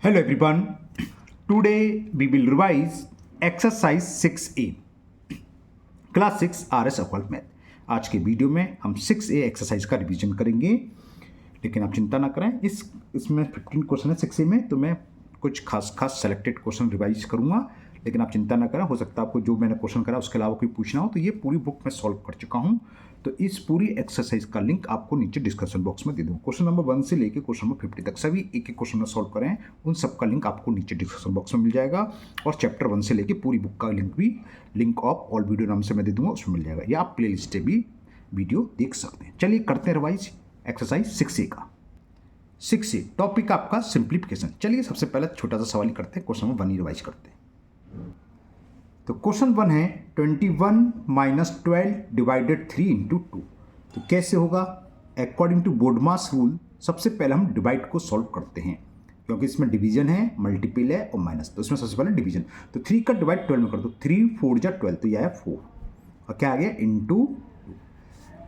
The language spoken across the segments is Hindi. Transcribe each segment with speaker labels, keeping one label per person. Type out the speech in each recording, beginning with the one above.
Speaker 1: Hello everyone. Today we will revise exercise 6A class 6 RS Aggarwal math. आज के वीडियो में हम 6A एक्सरसाइज का रिवीजन करेंगे, लेकिन आप चिंता ना करें। इसमें 15 क्वेश्चन है 6A में, तो मैं कुछ खास सेलेक्टेड क्वेश्चन रिवाइज करूंगा, लेकिन आप चिंता ना करें। हो सकता है आपको जो मैंने क्वेश्चन करा उसके अलावा कोई पूछना हो, तो ये पूरी बुक में सॉल्व कर चुका हूँ। तो इस पूरी एक्सरसाइज का लिंक आपको नीचे डिस्क्रिप्शन बॉक्स में दे दूँ। क्वेश्चन नंबर 1 से लेकर क्वेश्चन नंबर 50 तक सभी एक एक क्वेश्चन में सॉल्व करें, उन सब का लिंक आपको नीचे डिस्क्रिप्शन बॉक्स में मिल जाएगा। और चैप्टर 1 से लेकर पूरी बुक का लिंक भी लिंक ऑफ ऑल वीडियो नाम से मैं दे दूँगा, उसमें मिल जाएगा, या आप प्ले लिस्ट से भी वीडियो देख सकते हैं। चलिए करते हैं रिवाइज एक्सरसाइज 6A का। 6A टॉपिक आपका सिंप्लीफिकेशन। चलिए सबसे पहले छोटा सा सवाल ही करते हैं, क्वेश्चन नंबर 1 ही रिवाइज करते हैं। तो क्वेश्चन 1 है 21 - 12 डिवाइडेड 3 × 2। तो कैसे होगा? अकॉर्डिंग टू बोर्डमास रूल सबसे पहले हम डिवाइड को सॉल्व करते हैं, क्योंकि इसमें डिवीजन है, मल्टीपल है और माइनस, तो इसमें सबसे पहले डिवीजन। तो 3 का डिवाइड 12 में कर दो, 3 4 जा 12, तो यह है 4 और क्या आ गया इंटू।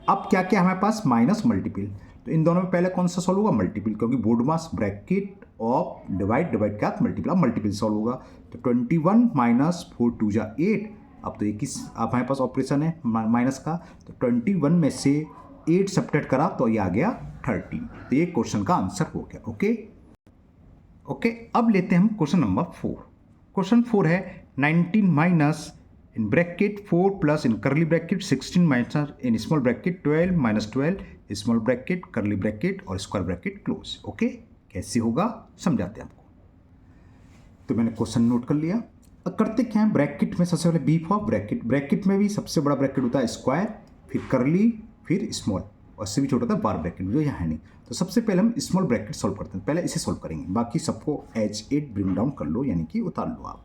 Speaker 1: अब क्या क्या हमारे पास माइनस मल्टीपल, तो इन दोनों में पहले कौन सा सॉल्व होगा? मल्टीपल, क्योंकि बोर्डमास ब्रैकेट ऑफ डिवाइड क्या मल्टीपल, अब मल्टीपल सॉल्व होगा। तो 21 - 4 2 जा 8। अब तो एक ही अब हमारे पास ऑपरेशन है माइनस का, तो 21 में से 8 सब्ट्रैक्ट करा तो ये आ गया 13। तो ये क्वेश्चन का आंसर हो गया। ओके, अब लेते हैं हम क्वेश्चन नंबर 4। क्वेश्चन 4 है 19 माइनस इन ब्रैकेट 4 प्लस इन करली bracket 16 minus in small bracket 12 - 12 small bracket करली ब्रैकेट और स्क्वायर ब्रैकेट क्लोज। ओके, कैसे होगा समझाते हैं आपको। तो मैंने क्वेश्चन नोट कर लिया। अब करते क्या है, ब्रैकेट में सबसे पहले बी फॉर ब्रैकेट में भी सबसे बड़ा ब्रैकेट होता है स्क्वायर, फिर करली, फिर स्मॉल, और इससे भी छोटा होता है बार ब्रैकेट, जो यहाँ है नहीं। तो सबसे पहले हम स्मॉल ब्रैकेट सॉल्व करते हैं, पहले इसे सॉल्व करेंगे, बाकी सबको एज इट ब्रिंग डाउन कर लो, यानी कि उतार लो आप।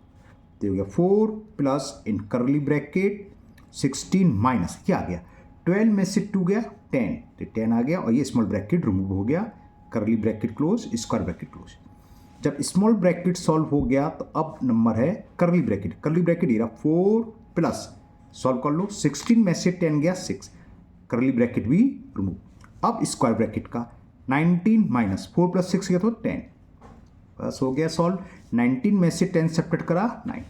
Speaker 1: तो हो गया 4 प्लस इन करली ब्रैकेट 16 माइनस क्या आ गया, 12 में से 2 गया 10, तो 10 आ गया, और ये स्मॉल ब्रैकेट रिमूव हो गया, करली bracket close, square bracket close. जब स्मॉल ब्रैकेट सॉल्व हो गया तो अब नंबर है करली ब्रैकेट ये रहा 4 प्लस, सॉल्व कर लो, 16 में से 10 गया 6, करली ब्रैकेट भी रिमूव। अब स्क्वायर ब्रैकेट का 19 माइनस 4 प्लस 6 गया तो 10, बस हो गया सॉल्व। 19 में से 10 सब्ट्रैक्ट करा 9,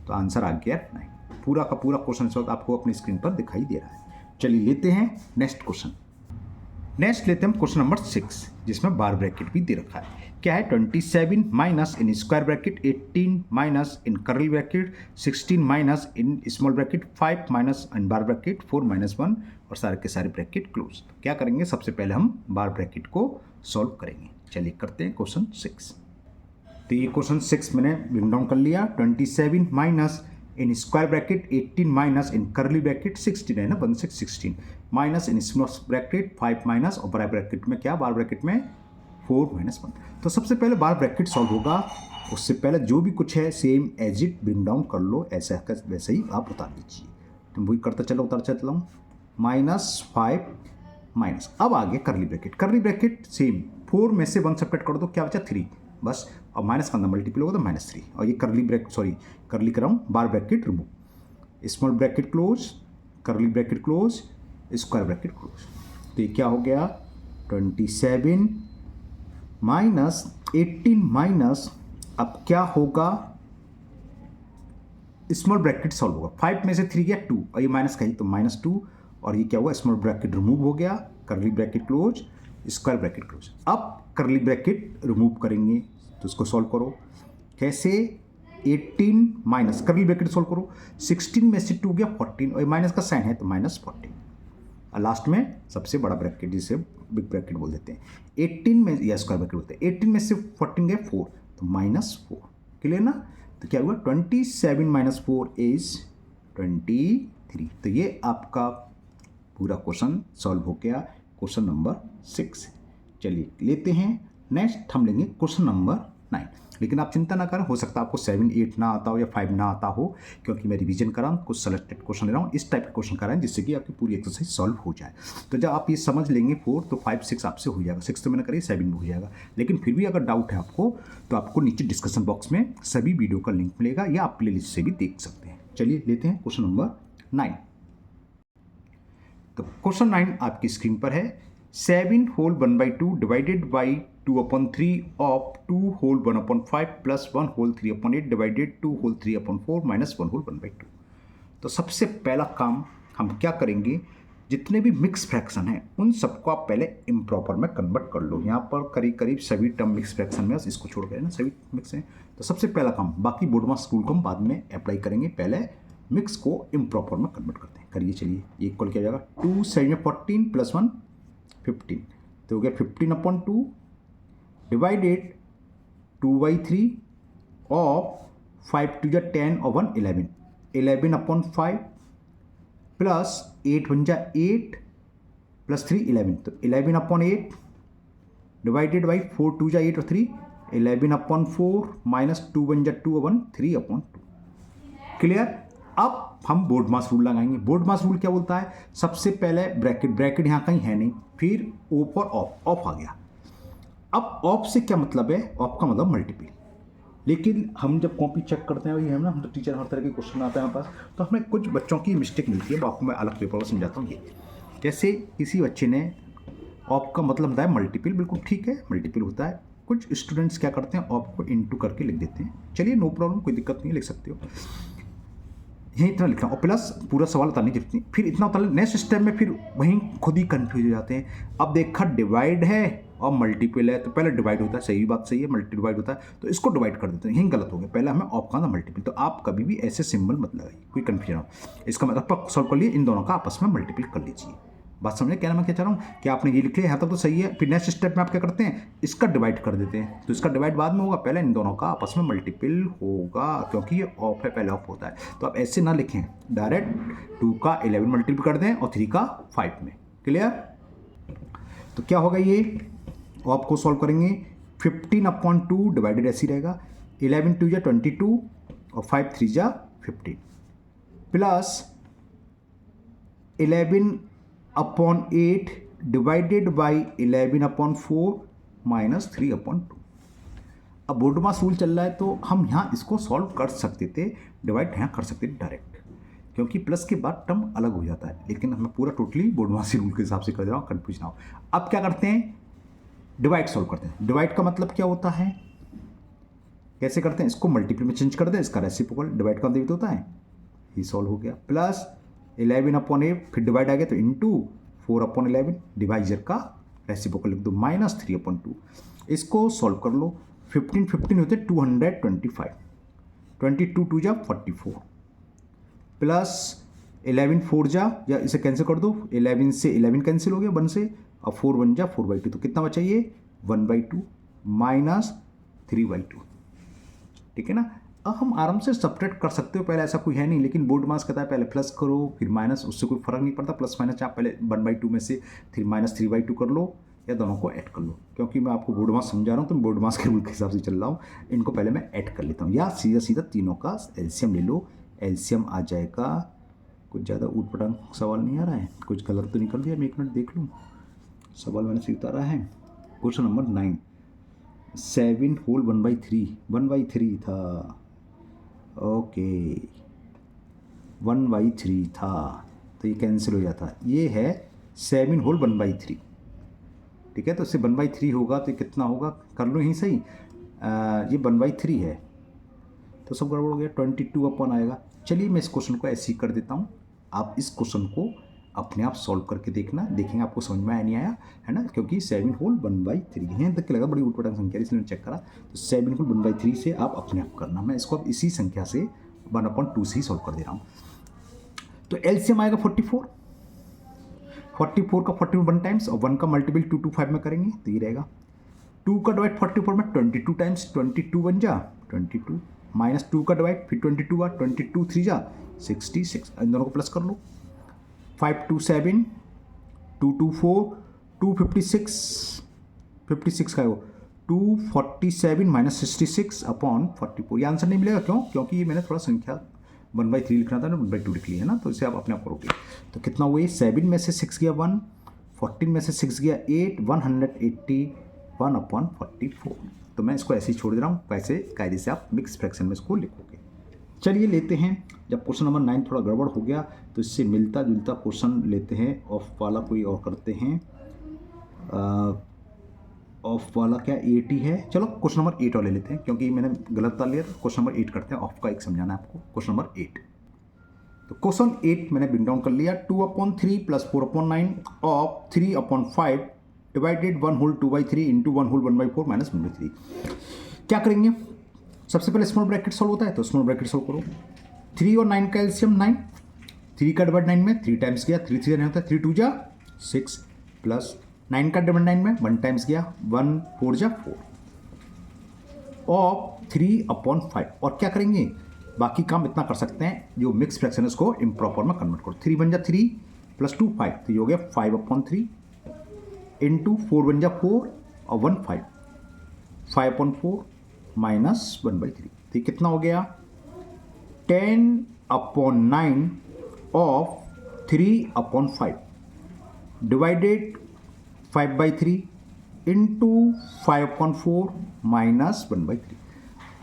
Speaker 1: तो आंसर आ गया 9। पूरा का पूरा क्वेश्चन इस वक्त आपको अपनी स्क्रीन पर दिखाई दे रहा है। चलिए लेते हैं नेक्स्ट क्वेश्चन। नेक्स्ट लेते हैं हम क्वेश्चन नंबर 6, जिसमें बार ब्रैकेट भी दे रखा है। क्या है 27 minus in square bracket 18 minus इन करली bracket 16 minus in small bracket 5 minus in bar bracket 4 - 1 और सारे के सारे ब्रैकेट क्लोज। तो क्या करेंगे, सबसे पहले हम बार ब्रैकेट को सॉल्व करेंगे। चलिए करते हैं क्वेश्चन 6। तो ये क्वेश्चन 6 मैंने ब्रिंग डाउन कर लिया। 27 minus in square bracket 18 minus इन करली ब्रैकेट 16 है ना, 1 6 16 minus in small bracket 5 minus और बार ब्रैकेट में क्या, बार ब्रैकेट में 4 - 1। तो सबसे पहले बार ब्रैकेट सॉल्व होगा, उससे पहले जो भी कुछ है same as it bring down कर लो, ऐसा वैसे ही आप उतार लीजिए। तो वही करता चलो, उतारता चला हूँ, -5 माइनस। अब आगे करली ब्रैकेट सेम 4 में से 1 सब्ट्रैक्ट कर दो, क्या बचा 3, बस। और माइनस का अंदर मल्टीपल होगा तो -3, और ये करली कराऊँ, बार bracket remove, small bracket close, curly bracket close, square bracket close. तो ये क्या हो गया 27 माइनस 18 माइनस, अब क्या होगा, स्मॉल ब्रैकेट सॉल्व होगा, 5 में से 3 गया 2, और ये माइनस का ही तो -2, और ये क्या हुआ, स्मॉल ब्रैकेट रिमूव हो गया, करली bracket close, square bracket close. अब करली ब्रैकेट रिमूव करेंगे, तो उसको सॉल्व करो कैसे, 18 माइनस करली ब्रैकेट सॉल्व करो, 16 में से 2 गया 14, और माइनस का साइन है तो -14, और लास्ट में सबसे बड़ा ब्रैकेट जिसे बिग ब्रैकेट बोल देते हैं, 18 में या स्क्वायर ब्रैकेट बोलते हैं, 18 में से 14 गया 4, तो -4, क्लियर ना। तो क्या हुआ 27 - 4 इज 23। तो ये आपका पूरा क्वेश्चन सॉल्व हो गया, क्वेश्चन नंबर 6। चलिए लेते हैं नेक्स्ट, हम लेंगे क्वेश्चन नंबर 9। लेकिन आप चिंता ना करें, हो सकता है आपको 7 8 ना आता हो या 5 ना आता हो, क्योंकि मैं रिवीजन कर रहा हूँ, कुछ सेलेक्टेड क्वेश्चन ले रहा हूँ, इस टाइप के क्वेश्चन कर रहा हूँ, जिससे कि आपकी पूरी एक्सरसाइज सॉल्व हो जाए। तो जब आप ये समझ लेंगे 4, तो 5 6 आपसे हो जाएगा, 6 तो मैंने करी, 7 भी हो जाएगा। लेकिन फिर भी अगर डाउट है आपको, तो आपको नीचे डिस्कशन बॉक्स में सभी वीडियो का लिंक मिलेगा, या आप प्ले लिस्ट से भी देख सकते हैं। चलिए लेते हैं क्वेश्चन नंबर 9। तो क्वेश्चन 9 आपकी स्क्रीन पर है, 7 whole 1/2 divided by 2/3 of 2 whole 1/5 plus 1 whole 3/8 divided 2 whole 3/4 minus 1 whole 1/2। तो सबसे पहला काम हम क्या करेंगे, जितने भी मिक्स फ्रैक्शन हैं उन सबको आप पहले इम्प्रॉपर में कन्वर्ट कर लो। यहाँ पर करीब करीब सभी टर्म मिक्स फ्रैक्शन में, इसको छोड़ कर ना सभी मिक्स हैं। तो सबसे पहला काम, बाकी बोर्डमास रूल को हम बाद में अप्लाई करेंगे, पहले मिक्स को इम्प्रॉपर में कन्वर्ट करते हैं। करिए चलिए, ये इक्वल किया जाएगा 2 7 14 प्लस 1 15, तो हो गया 15/2 डिवाइडेड 2/3 ऑफ 5 2 10 और 1 11 11/5 प्लस 8 1 8 प्लस 3 11, तो 11/8 डिवाइडेड बाई 4 2 8 और 3 11/4 माइनस 2 1 2 और 1 3/2। क्लियर। अब हम बोर्ड मास रूल लगाएंगे। बोर्ड मास रूल क्या बोलता है, सबसे पहले ब्रैकेट, ब्रैकेट यहाँ कहीं है नहीं, फिर ओ पर ऑफ, ऑफ आ गया। अब ऑफ से क्या मतलब है, ऑफ का मतलब मल्टीपल। लेकिन हम जब कॉपी चेक करते हैं, वही है ना, हम तो टीचर हर तरह के क्वेश्चन आते हैं हमारे पास, तो हमें कुछ बच्चों की मिस्टेक मिलती है, आपको मैं अलग पेपर में समझाता हूँ। ये जैसे किसी बच्चे ने ऑफ का मतलब बताया मल्टीपल, बिल्कुल ठीक है, मल्टीपल होता है। कुछ स्टूडेंट्स क्या करते हैं, ऑफ को इनटू करके लिख देते हैं। चलिए नो प्रॉब्लम, कोई दिक्कत नहीं, लिख सकते हो, यही इतना लिखना, और प्लस पूरा सवाल उतारने की जरूरत नहीं। फिर इतना उतार, नेक्स्ट स्टेप में फिर वहीं खुद ही कंफ्यूज हो जाते हैं। अब देखा डिवाइड है और मल्टीपल है, तो पहले डिवाइड होता है, सही बात सही है, मल्टी डिवाइड होता है, तो इसको डिवाइड कर देते हैं, यही गलत हो गया। पहले हमें ऑफ का था मल्टीपल, तो आप कभी भी ऐसे सिंबल मत लगाइए, कोई कन्फ्यूजन हो। इसका मतलब आप सॉल्व कर लिए, इन दोनों का आपस में मल्टीपल कर लीजिए। बात समझे क्या मैं क्या चाह रहा हूँ, कि आपने ये लिख लिया यहाँ तक तो सही है। फिर नेक्स्ट स्टेप में आप क्या करते हैं, इसका डिवाइड कर देते हैं, तो इसका डिवाइड बाद में होगा, पहले इन दोनों का आपस में मल्टीपल होगा, क्योंकि ये ऑफ है, पहले ऑफ होता है। तो आप ऐसे ना लिखें, डायरेक्ट 2 का 11 मल्टीपल कर दें और 3 का 5 में। क्लियर। तो क्या होगा, ये ऑफ को सॉल्व करेंगे, 15/2 डिवाइडेड ऐसी रहेगा, 11 2 जा 22 और 5 3 जा 15 प्लस 11/8 डिवाइडेड बाई 11/4 माइनस 3/2। अब बोर्ड मास रूल चल रहा है, तो हम यहाँ इसको सॉल्व कर सकते थे, डिवाइड यहाँ कर सकते थे डायरेक्ट, क्योंकि प्लस के बाद टर्म अलग हो जाता है। लेकिन हमें पूरा टोटली बोर्ड मास रूल के हिसाब से कर दे रहा हूँ, कन्फ्यूज ना हो। अब क्या करते हैं, डिवाइड सॉल्व करते हैं। डिवाइड का मतलब क्या होता है, कैसे करते हैं, इसको मल्टीपल में चेंज कर दें, इसका रेसिप्रोकल, डिवाइड का मतलब होता है, ये सॉल्व हो गया। प्लस 11/8 फिर डिवाइड आ गया, तो इंटू 4/11 डिवाइजर का रेसिप्रोकल लिख दो, माइनस 3/2। इसको सॉल्व कर लो, 15 15 होते 225, 22 2 जा 44 प्लस 11 4 जा, या इसे कैंसिल कर दो, 11 से 11 कैंसिल हो गया 1 से, अब 4 1 जा 4/2, तो कितना बचा ये 1/2 माइनस 3/2। ठीक है ना। अब हम आराम से सब्ट्रैक्ट कर सकते हो, पहले ऐसा कोई है नहीं, लेकिन बोर्ड मास कहता है पहले प्लस करो फिर माइनस, उससे कोई फर्क नहीं पड़ता, प्लस माइनस आप पहले 1/2 में से फिर माइनस 3/2 कर लो, या दोनों को ऐड कर लो। क्योंकि मैं आपको बोर्ड मास समझा रहा हूँ, तो बोर्ड मास के रूल के हिसाब से चल रहा हूँ, इनको पहले मैं ऐड कर लेता हूँ, या सीधा सीधा तीनों का एलसीएम ले लो। एलसीएम आ जाएगा, कुछ ज़्यादा ऊट पटांग सवाल नहीं आ रहा है, कुछ गलत तो नहीं कर दिया, मैं 1 मिनट देख लूँ, सवाल मैंने सही उतारा है। क्वेश्चन नंबर 9, 7 होल 1/3 था, ओके 1/3 था, तो ये कैंसिल हो जाता है, ये है 7 होल 1/3। ठीक है, तो इससे 1/3 होगा, तो कितना होगा, कर लो यहीं सही, ये 1/3 है, तो सब गड़बड़ हो गया, 22 आएगा। चलिए मैं इस क्वेश्चन को ऐसे ही कर देता हूँ, आप इस क्वेश्चन को अपने आप सॉल्व करके देखना, देखेंगे आपको समझ में आया नहीं आया, है ना, क्योंकि 7 होल 1/3 यहाँ तक लगा बड़ी उटपटांग संख्या, इसलिए चेक करा, तो 7 होल 1/3 से आप अपने आप करना, मैं इसको अब इसी संख्या से 1/2 से ही सॉल्व कर दे रहा हूँ। तो एलसीएम आएगा 44 का 41 1 टाइम्स, और 1 का मल्टीपल 2 2 5 में करेंगे, तो ये रहेगा 2 का डिवाइड 44 में 22 टाइम्स, 22 1 जा 22 माइनस 2 का डिवाइड फिर 22 आ 22 3 जा 66, इन दोनों को प्लस कर लो, 5 2 7 2 2 4 256 56 का है वो 247 माइनस 66/44। ये आंसर नहीं मिलेगा, क्यों, क्योंकि ये मैंने थोड़ा संख्या 1/3 लिखना था ना, 1/2 लिख लिया है ना, तो इसे आप अपने आप करोगे। तो कितना हुआ, 7 में से 6 गया 1, 14 में से 6 गया 8, 181/44। तो मैं इसको ऐसे ही छोड़ दे रहा हूँ, वैसे कायदे से आप मिक्स फ्रैक्शन में इसको लिखोगे। चलिए लेते हैं, जब क्वेश्चन नंबर 9 थोड़ा गड़बड़ हो गया, तो इससे मिलता जुलता क्वेश्चन लेते हैं, ऑफ वाला कोई और करते हैं। ऑफ वाला क्या 8 ही है। चलो क्वेश्चन नंबर 8 वाले लेते हैं क्योंकि मैंने गलत बता लिया था। क्वेश्चन नंबर 8 करते हैं, ऑफ का एक समझाना है आपको। क्वेश्चन नंबर 8, तो क्वेश्चन 8 मैंने बिन डाउन कर लिया। 2/3 + 4/9 ऑफ 3/5 डिवाइडेड 1/2/3 इंटू 1/1/4 माइनस 1/3। क्या करेंगे, सबसे पहले स्मॉल ब्रैकेट सॉल्व होता है तो स्मॉल ब्रैकेट सॉल्व करो। 3 और 9 का एलसीएम 9, 3 का डिवाइड 9 में 3 टाइम्स गया, 3 3 होता है 3 2 जा 6 प्लस 9 का डिवाइड 9 में 1 टाइम्स गया, 1 4 जा 4 ऑफ 3/5। और क्या करेंगे, बाकी काम इतना कर सकते हैं, जो मिक्स फ्रैक्शन है उसको इम्प्रॉपर में कन्वर्ट करो। 3 बन जा 3 + 2 5, तो ये हो गया 5/3 इंटू 4 बन जा 4 और 1 5, 5/4 माइनस 1/3। तो कितना हो गया 10/9 ऑफ 3/5 डिवाइडेड 5/3 इंटू 5/4 माइनस 1/3।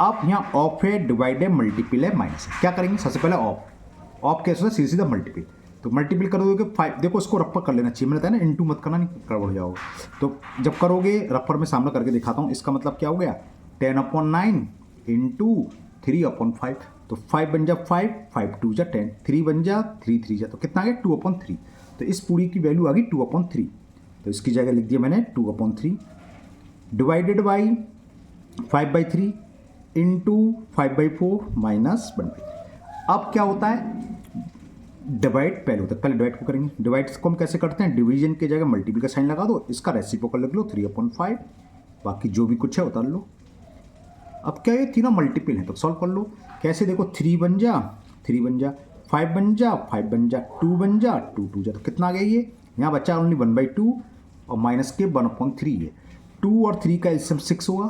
Speaker 1: अब यहाँ ऑफ है, डिवाइड है, मल्टीपल है, माइनस है। क्या करेंगे, सबसे पहले ऑफ कैसे होता है, सीधा मल्टीपल। तो मल्टीपल कर दोगे 5, देखो इसको रफ्पर कर लेना चाहिए, मैंने बताया ना इंटू मत करना, नहीं गड़बड़ हो जाओगे। तो जब करोगे रफ्पर में सामने करके दिखाता हूँ, इसका मतलब क्या हो गया 10/9 इंटू 3/5। तो 5 बन जा 5, 5 2 जा 10, 3 बन जा 3 3 जा, तो कितना आ गया 2/3। तो इस पूरी की वैल्यू आ गई 2/3। तो इसकी जगह लिख दिया मैंने 2/3 डिवाइडेड बाई 5/3 इंटू 5/4 माइनस 1/3। अब क्या होता है, डिवाइड पहले होता है, पहले डिवाइड को करेंगे। डिवाइड को हम कैसे करते हैं, डिवीजन की जगह मल्टीपल का साइन लगा दो, इसका रेसिप्रोकल लिख लो 3/5, बाकी जो भी कुछ है उतार लो। अब क्या ये तीनों मल्टीपल है तो सॉल्व कर लो। कैसे, देखो 3 बन जा 3 बन जा, 5 बन जा 5 बन जा, 2 बन जा 2 2 जा, तो कितना आ गया ये, यहाँ बचा ओनली 1/2 और माइनस के 1/3 है। 2 और 3 का एलसीएम 6 होगा,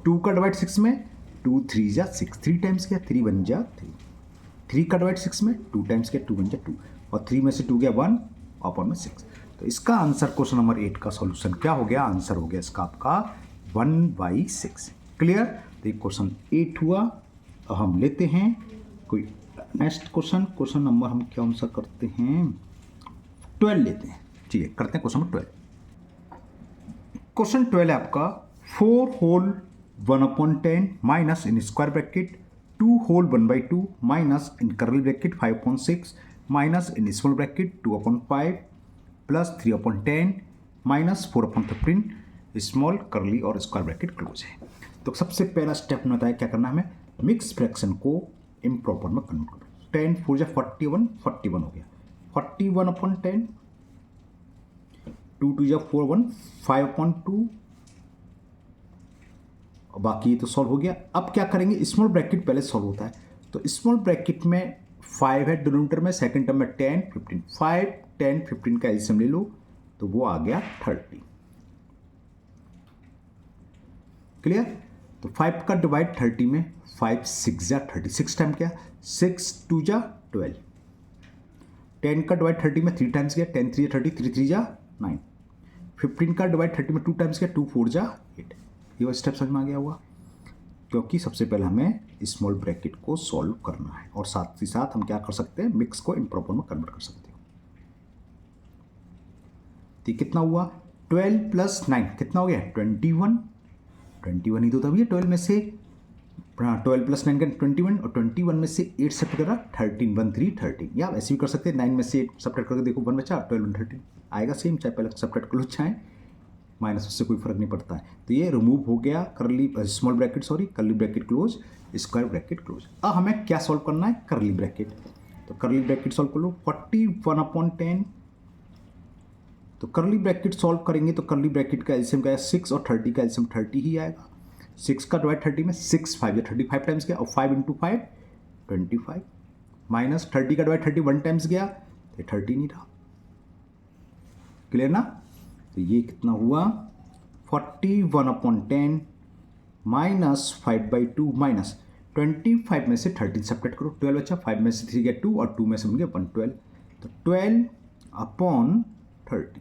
Speaker 1: 2 का डिवाइड 6 में 2 3 जा 6, 3 टाइम्स गया 3 बन जा 3, 3 का डिवाइड 6 में 2 टाइम्स गया 2 बन जा 2, और 3 में से 2 गया 1 और 6। तो इसका आंसर क्वेश्चन नंबर 8 का सॉल्यूशन क्या हो गया, आंसर हो गया इसका आपका 1/6। क्लियर। तो ये क्वेश्चन 8 हुआ। अब हम लेते हैं कोई नेक्स्ट क्वेश्चन। क्वेश्चन नंबर हम क्या आंसर करते हैं, 12 लेते हैं। ठीक है, करते हैं क्वेश्चन नंबर 12। क्वेश्चन 12 है आपका 4 whole 1/10 minus in square bracket 2 whole 1/2 minus in curly bracket 5/6 minus in small bracket 2/5 plus 3/10 minus 4/15 small curly और स्क्वायर ब्रैकेट क्लोज है। तो सबसे पहला स्टेप में बताया क्या करना है, हमें मिक्स फ्रैक्शन को इम्प्रॉपर में कन्वर्ट करो। 10 4 जा 41, 41 हो गया 41/10, 2 2 जा 4 1, 5/2, और बाकी तो सॉल्व हो गया। अब क्या करेंगे, स्मॉल ब्रैकेट पहले सॉल्व होता है, तो स्मॉल ब्रैकेट में 5 है डिनोमिनेटर में, सेकंड टर्म में 10 15, 5 10 15 का एलसीएम ले लो तो वो आ गया 30। क्लियर। तो 5 का डिवाइड 30 में 5 6 जा 30, 6 टाइम क्या 6 2 जा 12, 10 का डिवाइड 30 में 3 टाइम्स गया 10 3 जा 30, 3 3 जा 9, 15 का डिवाइड 30 में 2 टाइम्स गया 2 4 जा 8। ये स्टेप समझ में आ गया हुआ, क्योंकि सबसे पहले हमें स्मॉल ब्रैकेट को सॉल्व करना है और साथ ही साथ हम क्या कर सकते हैं, मिक्स को इम्प्रॉपर में कन्वर्ट कर सकते हैं। तो कितना हुआ 12 + 9 कितना हो गया 21, 21 ही तो तभी है 12 में से 12 + 9 का 21, और 21 में से 8 सब्ट्रैक्ट करा 13 1 3 13, या ऐसे भी कर सकते हैं 9 में से 8 सब्ट्रैक्ट करके देखो 1 बचा 12 1 13 आएगा सेम, चाहे पहले सब्ट्रैक्ट कर लो चाहे माइनस, उससे कोई फर्क नहीं पड़ता है। तो ये रिमूव हो गया करली small bracket sorry curly bracket close square bracket close. अब हमें क्या सॉल्व करना है, करली ब्रैकेट। तो करली ब्रैकेट सॉल्व कर लो 41/10, तो करली ब्रैकेट सॉल्व करेंगे तो करली ब्रैकेट का एलसीएम क्या है 6 और 30 का एलसीएम 30 ही आएगा। 6 का डिवाइड 30 में 6 5 या 35 टाइम्स गया, और 5 × 5 25, माइनस 30 का डिवाइड 30 1 टाइम्स गया तो 30 नहीं रहा। क्लियर ना। तो ये कितना हुआ 41/10 माइनस 5/2 माइनस 25 में से 13 सब्ट्रैक्ट करो 12 बचा, 5 में से 3 गया 2 और 2 में से बन गया 1 12, तो 12/30।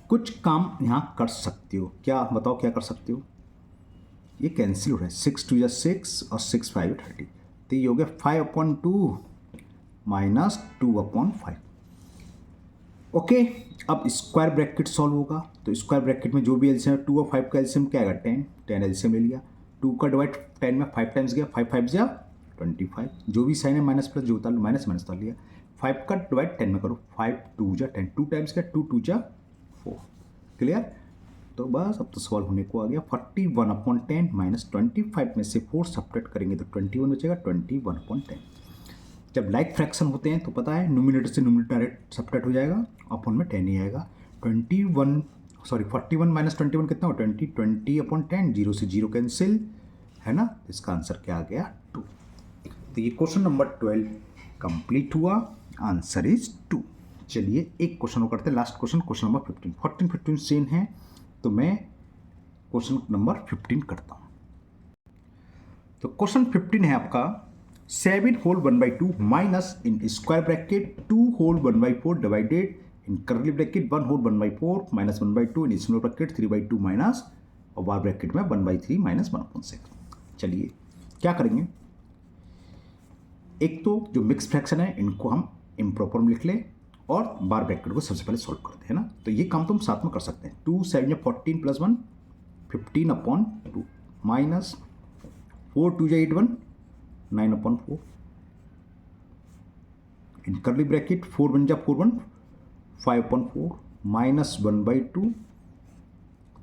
Speaker 1: कुछ काम यहाँ कर सकते हो, क्या बताओ क्या कर सकते हो, ये कैंसिल हो रहा है 6 2 या 6 और 6 5 30, तो ये हो गया 5/2 माइनस 2/5। ओके, अब स्क्वायर ब्रैकेट सॉल्व होगा तो स्क्वायर ब्रैकेट में जो भी एलसीएम है 2 और 5 का एलसीएम क्या आएगा 10, 10 एलसीएम ले लिया, 2 का डिवाइड 10 में 5 टाइम्स गया, 5 5 जा 25, जो भी साइन है माइनस प्लस जो उतार लो माइनस माइनस उतार लिया, 5 का डिवाइड 10 में करो, 5 2 जा 10, 2 टाइम्स गया 2 2 जा 4, क्लियर। तो बस अब तो सॉल्व होने को आ गया। 41/10 माइनस 25 में से 4 सब्ट्रैक्ट करेंगे तो 21 बचेगा, 21/10। जब लाइक फ्रैक्शन होते हैं तो पता है न्यूमिनेटर से न्यूमिनेटर सब्ट्रैक्ट हो जाएगा, अपॉन में 10 ही आएगा। 41 माइनस 21 कितना हो 20, 20/10, 0 से 0 कैंसिल है ना। इसका आंसर क्या आ गया 2। तो ये क्वेश्चन नंबर 12 कंप्लीट हुआ, आंसर इज 2। चलिए एक क्वेश्चन और करते हैं, last question, question number 15, 14 15 same है तो मैं क्वेश्चन नंबर 15 करता हूं। तो क्वेश्चन 15 है आपका 7 whole 1/2 minus in square bracket 2 whole 1/4 divided in curly bracket 1 whole 1/4 minus 1/2 in small bracket 3/2 minus और बार ब्रैकेट में 1/3 माइनस 1/6। चलिए क्या करेंगे, एक तो जो मिक्स फ्रैक्शन है इनको हम इम्प्रॉपर में लिख लें और बार ब्रैकेट को सबसे पहले सॉल्व करते हैं ना। तो ये काम तो हम साथ में कर सकते हैं। 2 7 या 14 प्लस 1 15/2 माइनस 4 2 या 8 1 9/4 इन कर्ली ब्रैकेट 4 1 जा 4 1 5/4 माइनस 1/2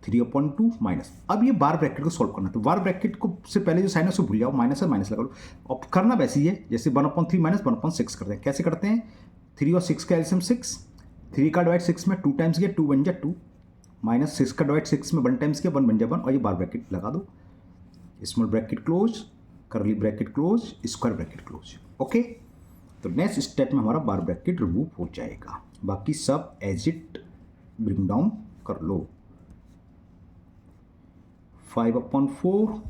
Speaker 1: 3/2 माइनस। अब ये बार ब्रैकेट को सॉल्व करना है तो बार ब्रैकेट को से पहले जो साइन है उसको भूल जाओ, माइनस है माइनस लगा लो। अब करना वैसे ही है जैसे 1/3 माइनस 1/6 करते हैं। कैसे करते हैं, 3 और 6 का एलसीएम 6, 3 का डिवाइड 6 में 2 टाइम्स गया 2 1 जा 2 माइनस 6 का डिवाइड 6 में 1 टाइम्स गया 1 1 जा 1 और ये बार ब्रैकेट लगा दो, small bracket close curly bracket close square bracket close. Okay, तो नेक्स्ट स्टेप में हमारा बार ब्रैकेट रिमूव हो जाएगा, बाकी सब एज इट ब्रिंग डाउन कर लो। 5/4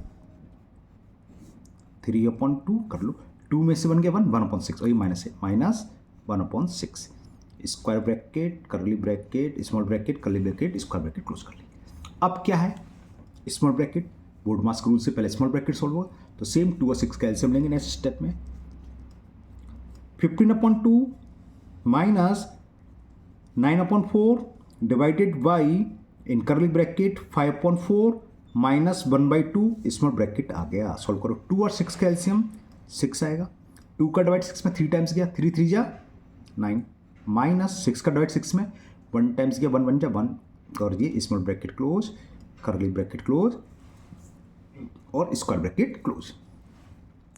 Speaker 1: 3/2 कर लो, 2 में से 1 गया 1 1/6 और ये माइनस है minus 1/6 square bracket curly bracket small bracket curly bracket square bracket close कर लेंगे। अब क्या है small bracket, board mask rule से पहले स्मॉल ब्रैकेट सॉल्व होगा तो सेम 2 और 6 का एलसीएम लेंगे नेक्स्ट स्टेप में। 15/2 minus 9/4 divided by in curly bracket 5/4 minus 1/2 small bracket आ गया। सॉल्व करो, 2 और 6 का एलसीएम 6 आएगा, 2 का डिवाइड 6 में 3 टाइम्स गया 3 3 जा 9 माइनस 6 का डिवाइड 6 में 1 टाइम्स गया 1 1 जा 1 और ये small bracket close curly bracket close और स्क्वायर ब्रैकेट क्लोज।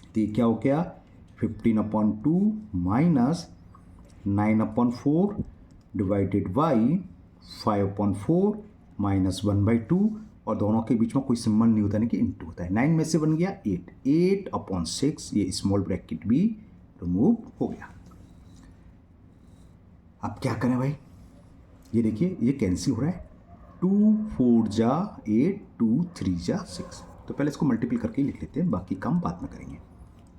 Speaker 1: तो ये क्या हो गया 15/2 माइनस 9/4 डिवाइडेड बाई 5/4 माइनस 1/2 और दोनों के बीच में कोई सिंबल नहीं होता, नहीं कि इंटू होता है। 9 में से 1 गया 8 8/6 ये स्मॉल ब्रैकेट भी रिमूव हो गया। अब क्या करें भाई, ये देखिए ये कैंसिल हो रहा है, 2 4 जा 8 2 3 जा 6। तो पहले इसको मल्टीपल करके लिख लेते हैं, बाकी काम बाद में करेंगे।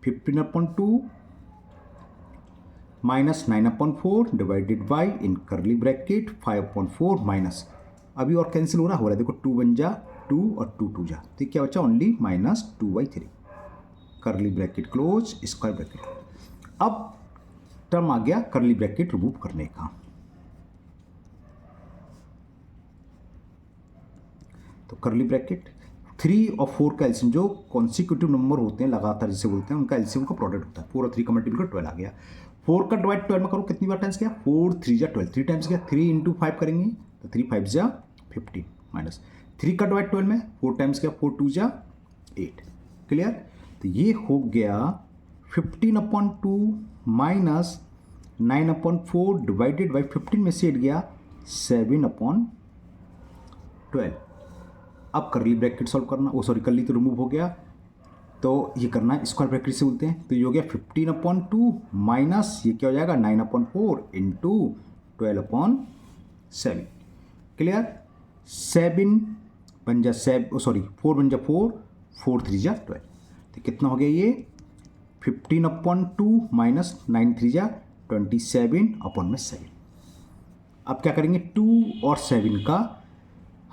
Speaker 1: 15/2 minus 9/4 divided by in curly bracket 5/4 minus अभी और कैंसिल हो रहा है देखो 2 1 जा 2 और 2 2 जा तो क्या बचा only minus 2/3 curly bracket close square bracket. अब टर्म आ गया कर्ली ब्रैकेट रिमूव करने का, तो कर्ली ब्रैकेट 3 और 4 का एलसीएम जो कॉन्सिक्यूटिव नंबर होते हैं लगातार जिसे बोलते हैं उनका एलसीएम का प्रोडक्ट होता है। 4 और 3 का मल्टीपल 12 आ गया, 4 का डिवाइड 12 में करो कितनी बार टाइम्स गया 4 3 जा 12 3 टाइम्स गया 3 इंटू 5 करेंगे तो 3 5 जा 15 माइनस 3 का डिवाइड 12 में 4 टाइम्स गया 4 2 जा 8। क्लियर, तो ये हो गया 15/2 माइनस 9/4 डिवाइडेड बाई 15 में से 8 गया 7/12। अब कर्ली ब्रैकेट सॉल्व करना, ओ सॉरी कर्ली तो रिमूव हो गया तो ये करना है स्क्वायर ब्रैकेट से बोलते हैं। तो ये हो गया 15/2 माइनस ये क्या हो जाएगा 9/4 इंटू 12/7। क्लियर, 7 बन जा 7 सॉरी 4 बन जा 4 4 3 जा 12 तो कितना हो गया ये 15/2 माइनस 9 3 जा 27/7। अब क्या करेंगे 2 और 7 का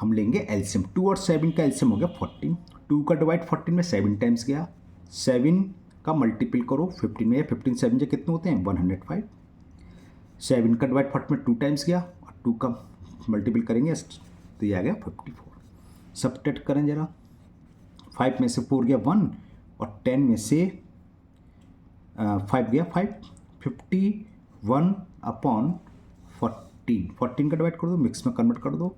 Speaker 1: हम लेंगे एलसीएम, 2 और 7 का एलसीएम हो गया 14, 2 का डिवाइड 14 में 7 टाइम्स गया 7 का मल्टीपल करो 15 में, 15 7 जो कितने होते हैं 105, 7 का डिवाइड फट में 2 टाइम्स गया और 2 का मल्टीपल करेंगे तो ये आ गया 54। सब्ट्रैक्ट करें जरा, 5 में से 4 गया 1 और 10 में से 5 गया 5, 51 अपॉन 14 का डिवाइड कर दो, मिक्स में कन्वर्ट कर दो,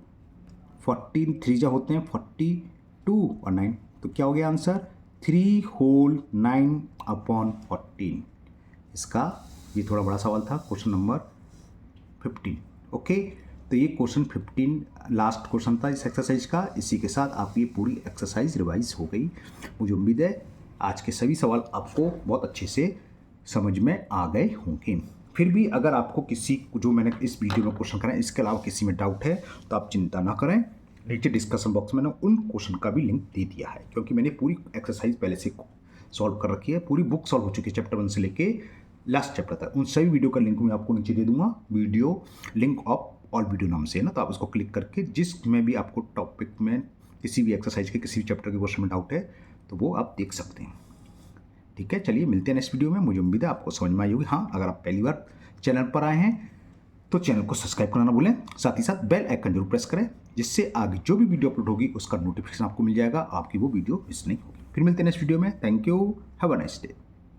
Speaker 1: 14 3 जा होते हैं 42 और 9, तो क्या हो गया आंसर 3 होल 9 अपॉन 14। इसका ये थोड़ा बड़ा सवाल था, क्वेश्चन नंबर 15। ओके, तो ये क्वेश्चन 15 लास्ट क्वेश्चन था इस एक्सरसाइज का। इसी के साथ आप ये पूरी एक्सरसाइज रिवाइज हो गई। मुझे उम्मीद है आज के सभी सवाल आपको बहुत अच्छे से समझ में आ गए होंगे। फिर भी अगर आपको किसी जो मैंने इस वीडियो में क्वेश्चन कराए इसके अलावा किसी में डाउट है तो आप चिंता ना करें, नीचे डिस्कशन बॉक्स में उन क्वेश्चन का भी लिंक दे दिया है, क्योंकि मैंने पूरी एक्सरसाइज पहले से सॉल्व कर रखी है। पूरी बुक सॉल्व हो चुकी है चैप्टर 1 से लेके लास्ट चैप्टर तक। उन सभी वीडियो का लिंक मैं आपको नीचे दे दूंगा, video link of all video नाम से है ना, तो आप उसको क्लिक करके जिसमें भी आपको टॉपिक में किसी भी एक्सरसाइज के किसी भी चैप्टर के क्वेश्चन में डाउट है तो वो आप देख सकते हैं। ठीक है, चलिए मिलते हैं नेक्स्ट वीडियो में। मुझे उम्मीद है आपको समझ में आई होगी। हाँ, अगर आप पहली बार चैनल पर आए हैं तो चैनल को सब्सक्राइब करना ना भूलें, साथ ही साथ बेल आइकन जरूर प्रेस करें, जिससे आगे जो भी वीडियो अपलोड होगी उसका नोटिफिकेशन आपको मिल जाएगा, आपकी वो वीडियो मिस नहीं होगी। फिर मिलते हैं नेक्स्ट वीडियो में। Thank you, have a nice day.